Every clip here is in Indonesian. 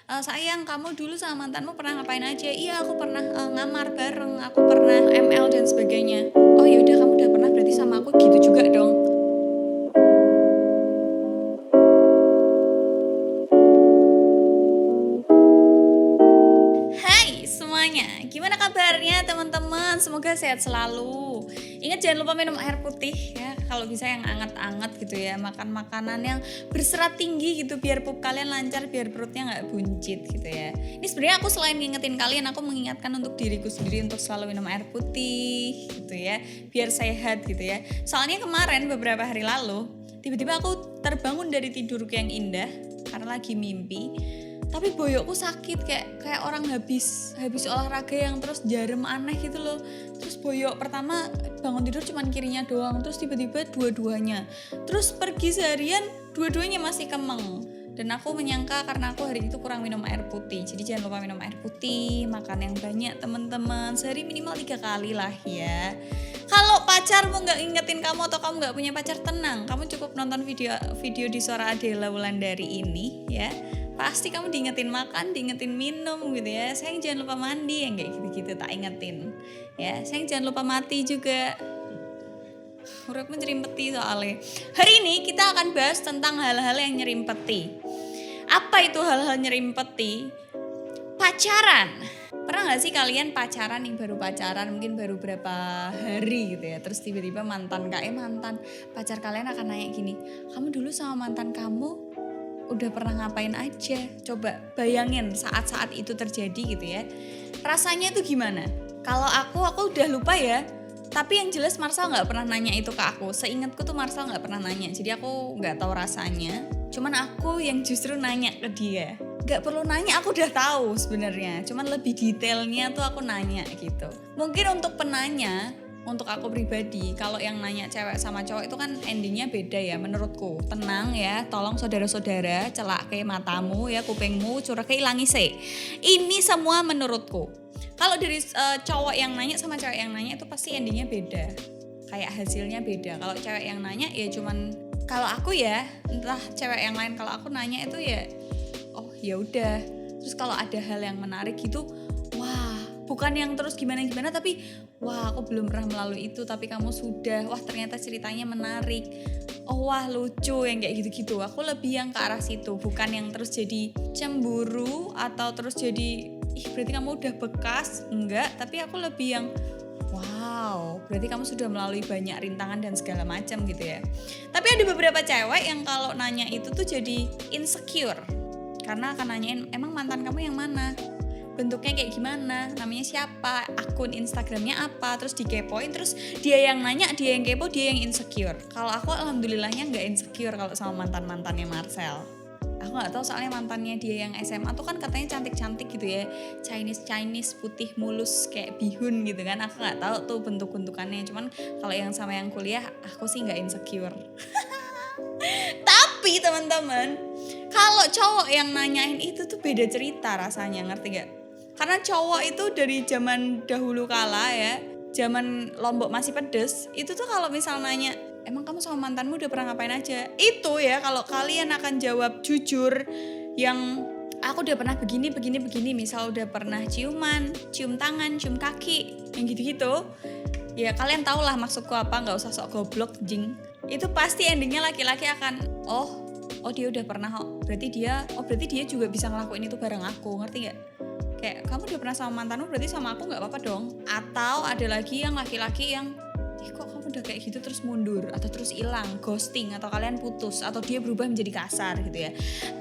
sayang kamu dulu sama mantanmu pernah ngapain aja? Iya aku pernah ngamar bareng, aku pernah ML dan sebagainya. Oh ya udah kamu udah pernah berarti sama aku gitu juga dong. Hai semuanya, gimana kabarnya teman-teman? Semoga sehat selalu. Ingat jangan lupa minum air putih ya, kalau bisa yang anget-anget gitu ya. Makan makanan yang berserat tinggi gitu biar pup kalian lancar, biar perutnya nggak buncit gitu ya. Ini sebenarnya aku selain ngingetin kalian, aku mengingatkan untuk diriku sendiri untuk selalu minum air putih gitu ya, biar sehat gitu ya. Soalnya kemarin beberapa hari lalu, tiba-tiba aku terbangun dari tidurku yang indah karena lagi mimpi. Tapi boyokku sakit kayak orang habis olahraga yang terus jarem aneh gitu loh. Terus boyok pertama bangun tidur cuman kirinya doang, terus tiba-tiba dua-duanya. Terus pergi seharian dua-duanya masih kemeng. Dan aku menyangka karena aku hari itu kurang minum air putih. Jadi jangan lupa minum air putih, makan yang banyak teman-teman. Sehari minimal 3 kali lah ya. Kalau pacarmu nggak ingetin kamu atau kamu nggak punya pacar, tenang. Kamu cukup nonton video di Suara Adela Wulandari ini ya. Pasti kamu diingetin makan, diingetin minum gitu ya. Sayang jangan lupa mandi, yang kayak gitu-gitu tak ingetin. Ya, sayang jangan lupa mati juga. Uripmu nyerimpeti soalnya. Hari ini kita akan bahas tentang hal-hal yang nyerimpeti. Apa itu hal-hal nyerimpeti? Pacaran. Pernah gak sih kalian pacaran nih, baru pacaran mungkin baru berapa hari gitu ya, terus tiba-tiba mantan pacar kalian akan nanya gini, kamu dulu sama mantan kamu udah pernah ngapain aja? Coba bayangin saat-saat itu terjadi gitu ya. Rasanya tuh gimana? Kalau aku udah lupa ya. Tapi yang jelas Marsal gak pernah nanya itu ke aku. Seingatku tuh Marsal gak pernah nanya. Jadi aku gak tahu rasanya. Cuman aku yang justru nanya ke dia. Gak perlu nanya, aku udah tahu sebenarnya. Cuman lebih detailnya tuh aku nanya gitu. Mungkin untuk penanya, untuk aku pribadi, kalau yang nanya cewek sama cowok itu kan endingnya beda ya menurutku. Tenang ya, tolong saudara-saudara, celak ke matamu ya, kupingmu, curah ke ilangi se. Ini semua menurutku. Kalau dari cowok yang nanya sama cewek yang nanya itu pasti endingnya beda. Kayak hasilnya beda. Kalau cewek yang nanya ya cuman, kalau aku ya, entah cewek yang lain, kalau aku nanya itu ya oh ya udah. Terus kalau ada hal yang menarik gitu, wah, bukan yang terus gimana-gimana tapi wah aku belum pernah melalui itu tapi kamu sudah, wah ternyata ceritanya menarik, oh wah lucu, yang kayak gitu-gitu. Aku lebih yang ke arah situ, bukan yang terus jadi cemburu atau terus jadi ih berarti kamu udah bekas, enggak. Tapi aku lebih yang wow, berarti kamu sudah melalui banyak rintangan dan segala macam gitu ya. Tapi ada beberapa cewek yang kalau nanya itu tuh jadi insecure. Karena akan nanyain, emang mantan kamu yang mana? Bentuknya kayak gimana? Namanya siapa? Akun Instagramnya apa? Terus dikepoin, terus dia yang nanya, dia yang kepo, dia yang insecure. Kalau aku alhamdulillahnya nggak insecure kalau sama mantannya Marcel. Aku nggak tahu soalnya mantannya dia yang SMA tuh kan katanya cantik-cantik gitu ya, Chinese putih mulus kayak bihun gitu kan. Aku nggak tahu tuh bentuk-bentukannya. Cuman kalau yang sama yang kuliah, aku sih nggak insecure. Tapi teman-teman, kalau cowok yang nanyain itu tuh beda cerita rasanya, ngerti gak? Karena cowok itu dari zaman dahulu kala ya, zaman Lombok masih pedes, itu tuh kalau misal nanya, emang kamu sama mantanmu udah pernah ngapain aja? Itu ya kalau kalian akan jawab jujur yang aku udah pernah begini, misal udah pernah ciuman, cium tangan, cium kaki, yang gitu-gitu. Ya kalian tau lah maksudku apa, gak usah sok goblok jing. Itu pasti endingnya laki-laki akan, oh dia udah pernah kok, berarti dia juga bisa ngelakuin itu bareng aku, ngerti gak? Kayak kamu udah pernah sama mantanmu berarti sama aku gak apa-apa dong. Atau ada lagi yang laki-laki yang kok kamu udah kayak gitu terus mundur atau terus hilang, ghosting, atau kalian putus, atau dia berubah menjadi kasar gitu ya.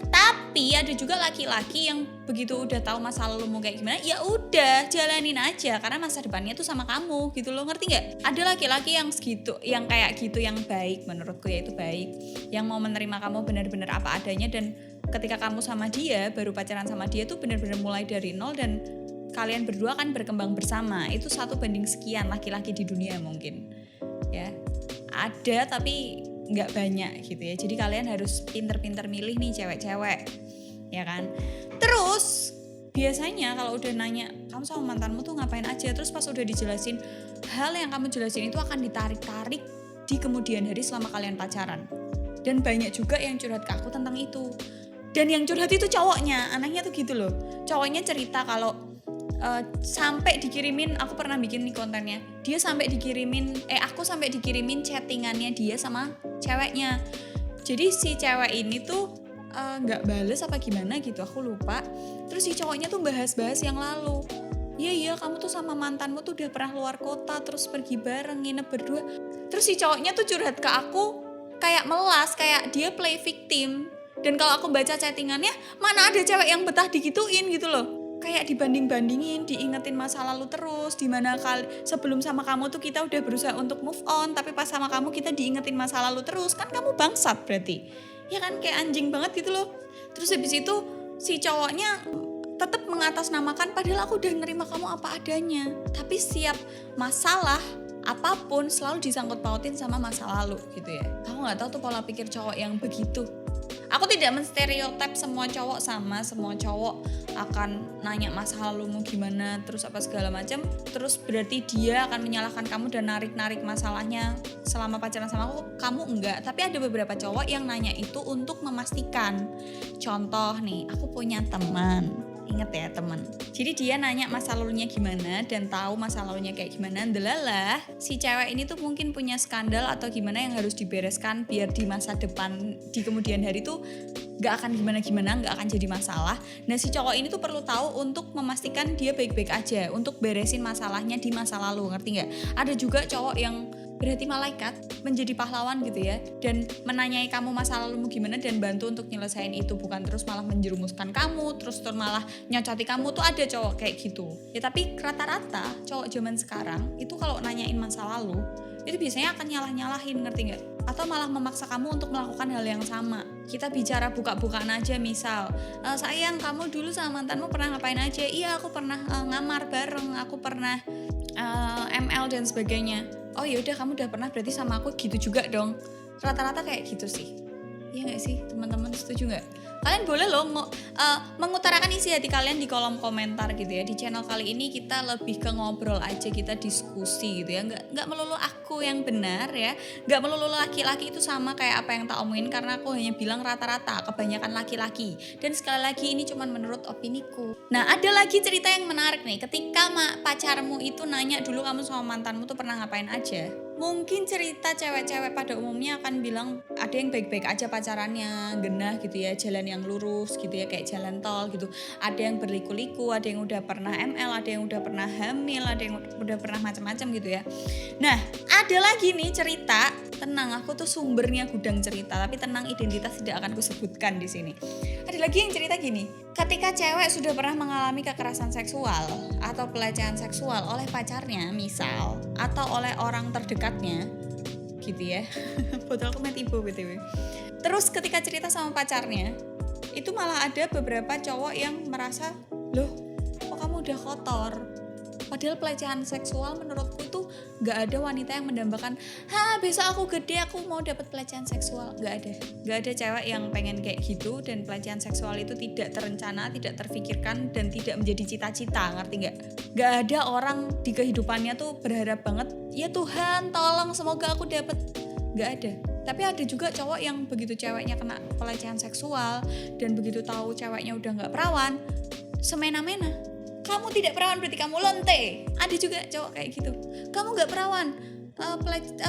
Tapi ada juga laki-laki yang begitu udah tahu masa lalumu kayak gimana, ya udah jalanin aja karena masa depannya tuh sama kamu gitu loh, ngerti nggak? Ada laki-laki yang segitu, yang kayak gitu, yang baik menurutku ya, itu baik, yang mau menerima kamu benar-benar apa adanya, dan ketika kamu sama dia baru pacaran sama dia tuh benar-benar mulai dari nol dan kalian berdua kan berkembang bersama. Itu 1 banding sekian laki-laki di dunia mungkin ya, ada tapi nggak banyak gitu ya. Jadi kalian harus pinter-pinter milih nih cewek-cewek ya kan. Terus biasanya kalau udah nanya kamu sama mantanmu tuh ngapain aja, terus pas udah dijelasin, hal yang kamu jelasin itu akan ditarik-tarik di kemudian hari selama kalian pacaran. Dan banyak juga yang curhat ke aku tentang itu. Dan yang curhat itu cowoknya, anehnya tuh gitu loh. Cowoknya cerita kalau sampai dikirimin, aku pernah bikin nih kontennya, dia sampai dikirimin, aku sampai dikirimin chattingannya dia sama ceweknya. Jadi si cewek ini tuh nggak bales apa gimana gitu, aku lupa. Terus si cowoknya tuh bahas-bahas yang lalu. Iya kamu tuh sama mantanmu tuh udah pernah luar kota, terus pergi bareng, nginep berdua. Terus si cowoknya tuh curhat ke aku kayak melas, kayak dia play victim. Dan kalau aku baca chattingannya, mana ada cewek yang betah digituin gitu loh. Kayak dibanding-bandingin, diingetin masa lalu terus. Dimana sebelum sama kamu tuh kita udah berusaha untuk move on, tapi pas sama kamu kita diingetin masa lalu terus. Kan kamu bangsat berarti. Ya kan, kayak anjing banget gitu loh. Terus habis itu si cowoknya tetap mengatasnamakan, padahal aku udah nerima kamu apa adanya. Tapi setiap masalah apapun selalu disangkut pautin sama masa lalu gitu ya. Aku nggak tahu tuh pola pikir cowok yang begitu. Aku tidak menstereotip semua cowok sama, semua cowok akan nanya masa lalumu gimana, terus apa segala macam, terus berarti dia akan menyalahkan kamu dan narik-narik masalahnya selama pacaran sama aku, kamu enggak. Tapi ada beberapa cowok yang nanya itu untuk memastikan. Contoh nih, aku punya teman. Ingat ya teman. Jadi dia nanya masa lalunya gimana dan tahu masa lalunya kayak gimana. Delalah si cewek ini tuh mungkin punya skandal atau gimana yang harus dibereskan biar di masa depan, di kemudian hari tuh gak akan gimana-gimana, gak akan jadi masalah. Nah si cowok ini tuh perlu tahu untuk memastikan dia baik-baik aja, untuk beresin masalahnya di masa lalu, ngerti gak? Ada juga cowok yang berarti malaikat, menjadi pahlawan gitu ya, dan menanyai kamu masa lalumu gimana dan bantu untuk nyelesain itu, bukan terus malah menjerumuskan kamu, terus malah nyocoti kamu. Tuh ada cowok kayak gitu ya. Tapi rata-rata cowok zaman sekarang itu kalau nanyain masa lalu itu biasanya akan nyalah-nyalahin, ngerti gak? Atau malah memaksa kamu untuk melakukan hal yang sama. Kita bicara buka-bukaan aja, misal sayang kamu dulu sama mantanmu pernah ngapain aja? Iya aku pernah ngamar bareng, aku pernah ML dan sebagainya. Oh yaudah kamu udah pernah berarti sama aku gitu juga dong. Rata-rata kayak gitu sih. Iya gak sih teman-teman, setuju gak? Kalian boleh loh mengutarakan isi hati kalian di kolom komentar gitu ya. Di channel kali ini kita lebih ke ngobrol aja, kita diskusi gitu ya. Nggak melulu aku yang benar ya. Nggak melulu laki-laki itu sama kayak apa yang tak omongin, karena aku hanya bilang rata-rata kebanyakan laki-laki. Dan sekali lagi ini cuma menurut opiniku. Nah ada lagi cerita yang menarik nih. Ketika pacarmu itu nanya dulu kamu sama mantanmu tuh pernah ngapain aja. Mungkin cerita cewek-cewek pada umumnya akan bilang ada yang baik-baik aja pacarannya, genah gitu ya, jalan yang lurus gitu ya, kayak jalan tol gitu. Ada yang berliku-liku, ada yang udah pernah ML, ada yang udah pernah hamil, ada yang udah pernah macam-macam gitu ya. Nah, ada lagi nih cerita, tenang aku tuh sumbernya gudang cerita, tapi tenang identitas tidak akan kusebutkan di sini. Ada lagi yang cerita gini, ketika cewek sudah pernah mengalami kekerasan seksual atau pelecehan seksual oleh pacarnya misal, atau oleh orang terdekatnya gitu ya. Botolku metibo btw. Terus ketika cerita sama pacarnya, itu malah ada beberapa cowok yang merasa, loh kok kamu udah kotor? Padahal pelecehan seksual menurutku itu gak ada wanita yang mendambakan, besok aku gede aku mau dapat pelecehan seksual. Gak ada cewek yang pengen kayak gitu. Dan pelecehan seksual itu tidak terencana, tidak terfikirkan, dan tidak menjadi cita-cita, ngerti gak? Gak ada orang di kehidupannya tuh berharap banget, ya Tuhan tolong semoga aku dapat. Gak ada. Tapi ada juga cowok yang begitu ceweknya kena pelecehan seksual dan begitu tahu ceweknya udah gak perawan, semena-mena, kamu tidak perawan berarti kamu lonte. Ada juga cowok kayak gitu. Kamu gak perawan,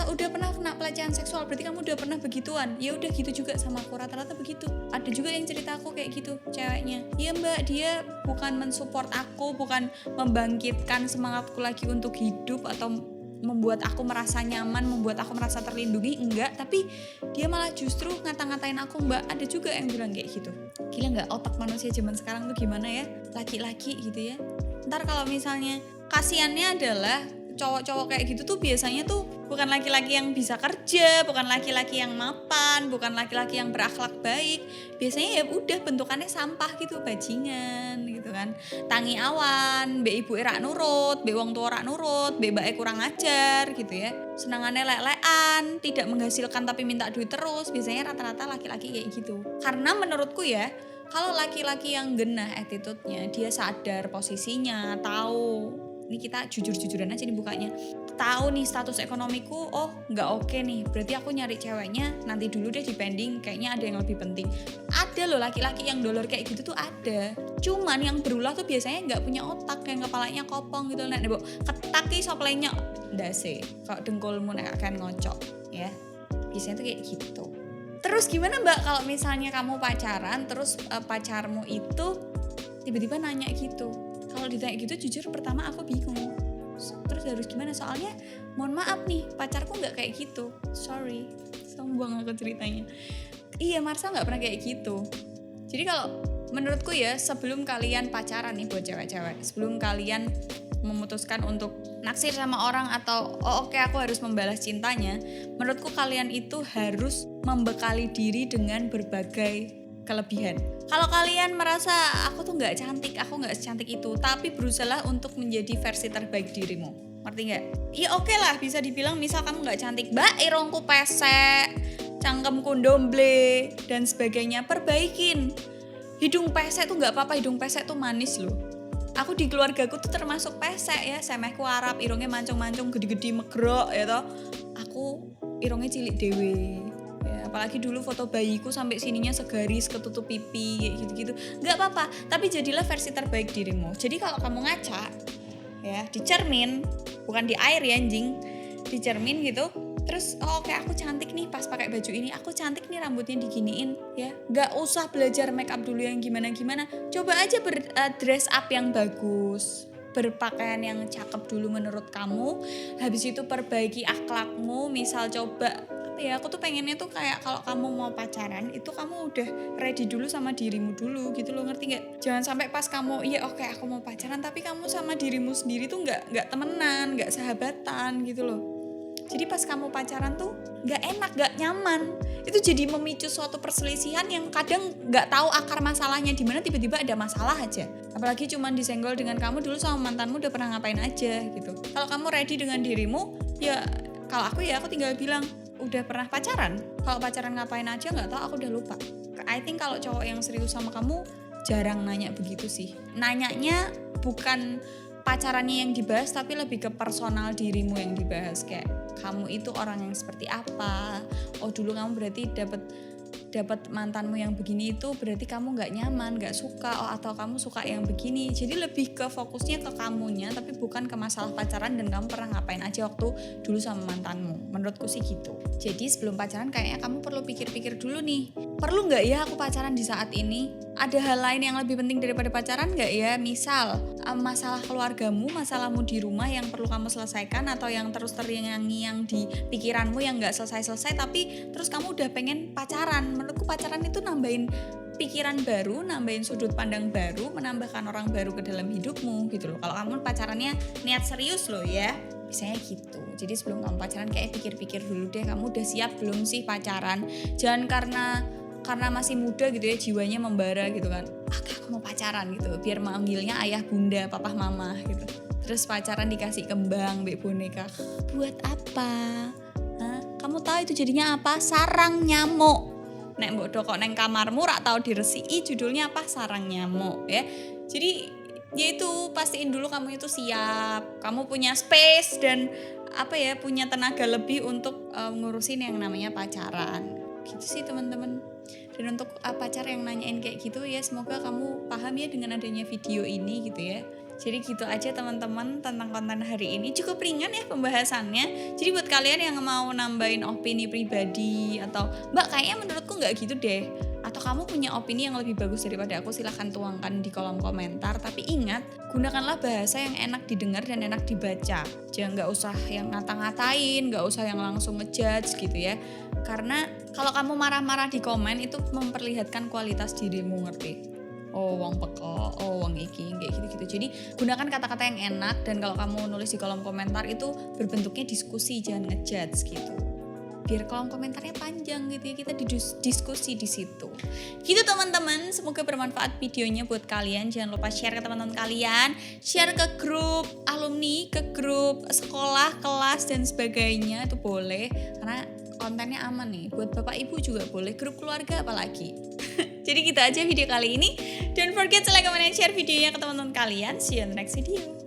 udah pernah kena pelecehan seksual berarti kamu udah pernah begituan. Ya udah gitu juga sama aku, rata-rata begitu. Ada juga yang cerita aku kayak gitu ceweknya. Iya mbak, dia bukan mensupport aku, bukan membangkitkan semangatku lagi untuk hidup atau membuat aku merasa nyaman, membuat aku merasa terlindungi, enggak. Tapi dia malah justru ngata-ngatain aku mbak. Ada juga yang bilang kayak gitu. Gila gak otak manusia zaman sekarang tuh gimana ya, laki-laki gitu ya. Ntar kalau misalnya kasiannya adalah cowok-cowok kayak gitu tuh biasanya tuh bukan laki-laki yang bisa kerja, bukan laki-laki yang mapan, bukan laki-laki yang berakhlak baik. Biasanya ya udah bentukannya sampah gitu, bajingan gitu kan. Tangi awan, be ibu rak nurut, be wong tua rak nurut, be mbake kurang ajar gitu ya. Senangannya lek-lekan, tidak menghasilkan tapi minta duit terus. Biasanya rata-rata laki-laki kayak gitu. Karena menurutku ya, kalau laki-laki yang genah attitude-nya, dia sadar posisinya, tahu ini kita jujur-jujuran aja nih bukanya, tahu nih status ekonomiku, oh nggak oke nih, berarti aku nyari ceweknya nanti dulu deh dipending, kayaknya ada yang lebih penting. Ada loh laki-laki yang dolor kayak gitu tuh ada, cuman yang berulah tuh biasanya nggak punya otak, yang kepalanya kopong gitu, nek nebo ketaki soplenya ndase kalau dengkulmu nek akan ngocok ya, biasanya tuh kayak gitu. Terus gimana mbak kalau misalnya kamu pacaran terus pacarmu itu tiba-tiba nanya gitu? Kalau ditanya gitu jujur pertama aku bingung. Terus harus gimana? Soalnya mohon maaf nih, pacarku nggak kayak gitu. Sorry, sombong aku ceritanya. Iya, Marsha nggak pernah kayak gitu. Jadi kalau menurutku ya, sebelum kalian pacaran nih buat cewek-cewek, sebelum kalian memutuskan untuk naksir sama orang atau oke, aku harus membalas cintanya, menurutku kalian itu harus membekali diri dengan berbagai kelebihan. Kalau kalian merasa aku tuh nggak cantik, aku nggak secantik itu, tapi berusaha untuk menjadi versi terbaik dirimu, ngerti nggak? Ya oke lah, bisa dibilang misal kamu nggak cantik, mbak irungku pesek, cangkemku ndomble dan sebagainya, perbaikin. Hidung pesek tuh nggak apa-apa, hidung pesek tuh manis loh. Aku di keluargaku tuh termasuk pesek ya, semehku Arab, irungnya mancung-mancung, gede-gede megrok ya toh. Aku irungnya cilik dewe. Ya, apalagi dulu foto bayiku sampai sininya segaris ketutup pipi kayak gitu-gitu. Nggak apa-apa, tapi jadilah versi terbaik dirimu. Jadi kalau kamu ngaca ya, di cermin, bukan di air ya anjing, di cermin gitu. Terus oke, aku cantik nih pas pakai baju ini, aku cantik nih rambutnya diginiin ya. Nggak usah belajar make up dulu yang gimana-gimana. Coba aja dress up yang bagus, berpakaian yang cakep dulu menurut kamu. Habis itu perbaiki akhlakmu. Misal coba ya, aku tuh pengennya tuh kayak kalau kamu mau pacaran itu kamu udah ready dulu sama dirimu dulu gitu loh, ngerti nggak? Jangan sampai pas kamu iya oke aku mau pacaran tapi kamu sama dirimu sendiri tuh nggak temenan, nggak sahabatan gitu loh. Jadi pas kamu pacaran tuh nggak enak, nggak nyaman. Itu jadi memicu suatu perselisihan yang kadang nggak tahu akar masalahnya di mana, tiba-tiba ada masalah aja. Apalagi cuman disenggol dengan kamu dulu sama mantanmu udah pernah ngapain aja gitu. Kalau kamu ready dengan dirimu, ya kalau aku ya aku tinggal bilang udah pernah pacaran. Kalau pacaran ngapain aja nggak tahu, aku udah lupa. I think kalau cowok yang serius sama kamu jarang nanya begitu sih. Nanyanya bukan pacarannya yang dibahas, tapi lebih ke personal dirimu yang dibahas, kayak kamu itu orang yang seperti apa. Oh dulu kamu berarti dapat mantanmu yang begini itu berarti kamu nggak nyaman, nggak suka, oh atau kamu suka yang begini. Jadi lebih ke fokusnya ke kamunya, tapi bukan ke masalah pacaran dan kamu pernah ngapain aja waktu dulu sama mantanmu. Menurutku sih gitu. Jadi sebelum pacaran kayaknya kamu perlu pikir-pikir dulu nih, perlu nggak ya aku pacaran di saat ini? Ada hal lain yang lebih penting daripada pacaran nggak ya? Misal masalah keluargamu, masalahmu di rumah yang perlu kamu selesaikan, atau yang terus terngiang-ngiang di pikiranmu yang nggak selesai-selesai, tapi terus kamu udah pengen pacaran. Menurutku pacaran itu nambahin pikiran baru, nambahin sudut pandang baru, menambahkan orang baru ke dalam hidupmu gitu loh. Kalau kamu pacarannya niat serius loh ya, biasanya gitu. Jadi sebelum kamu pacaran kayak pikir-pikir dulu deh, kamu udah siap belum sih pacaran? Jangan karena masih muda gitu ya, jiwanya membara gitu kan, aku mau pacaran gitu, biar manggilnya ayah bunda, papa mama gitu. Terus pacaran dikasih kembang, bek boneka, buat apa? Hah? Kamu tahu itu jadinya apa? Sarang nyamuk. Nek mbok dokok neng kamarmu rak tau diresiki, judulnya apa? Sarang nyamuk ya. Jadi yaitu pastiin dulu kamu itu siap, kamu punya space dan punya tenaga lebih untuk ngurusin yang namanya pacaran. Gitu sih teman-teman. Dan untuk pacar yang nanyain kayak gitu ya, semoga kamu paham ya dengan adanya video ini gitu ya. Jadi gitu aja teman-teman tentang konten hari ini. Cukup ringan ya pembahasannya. Jadi buat kalian yang mau nambahin opini pribadi atau mbak kayaknya menurutku gak gitu deh, atau kamu punya opini yang lebih bagus daripada aku, silahkan tuangkan di kolom komentar. Tapi ingat, gunakanlah bahasa yang enak didengar dan enak dibaca. Jangan gak usah yang ngata-ngatain, gak usah yang langsung ngejudge gitu ya. Karena kalau kamu marah-marah di komen itu memperlihatkan kualitas dirimu, ngerti? Oh wong peko, oh wong iki, kayak gitu-gitu. Jadi gunakan kata-kata yang enak, dan kalau kamu nulis di kolom komentar itu berbentuknya diskusi, jangan ngejudge gitu. Biar kolom komentarnya panjang gitu ya, kita diskusi di situ. Gitu teman-teman, semoga bermanfaat videonya buat kalian. Jangan lupa share ke teman-teman kalian, share ke grup alumni, ke grup sekolah, kelas dan sebagainya, itu boleh karena kontennya aman nih. Buat bapak ibu juga boleh, grup keluarga apalagi. Jadi gitu aja video kali ini. Don't forget to like, comment, and share videonya ke teman-teman kalian. See you on the next video.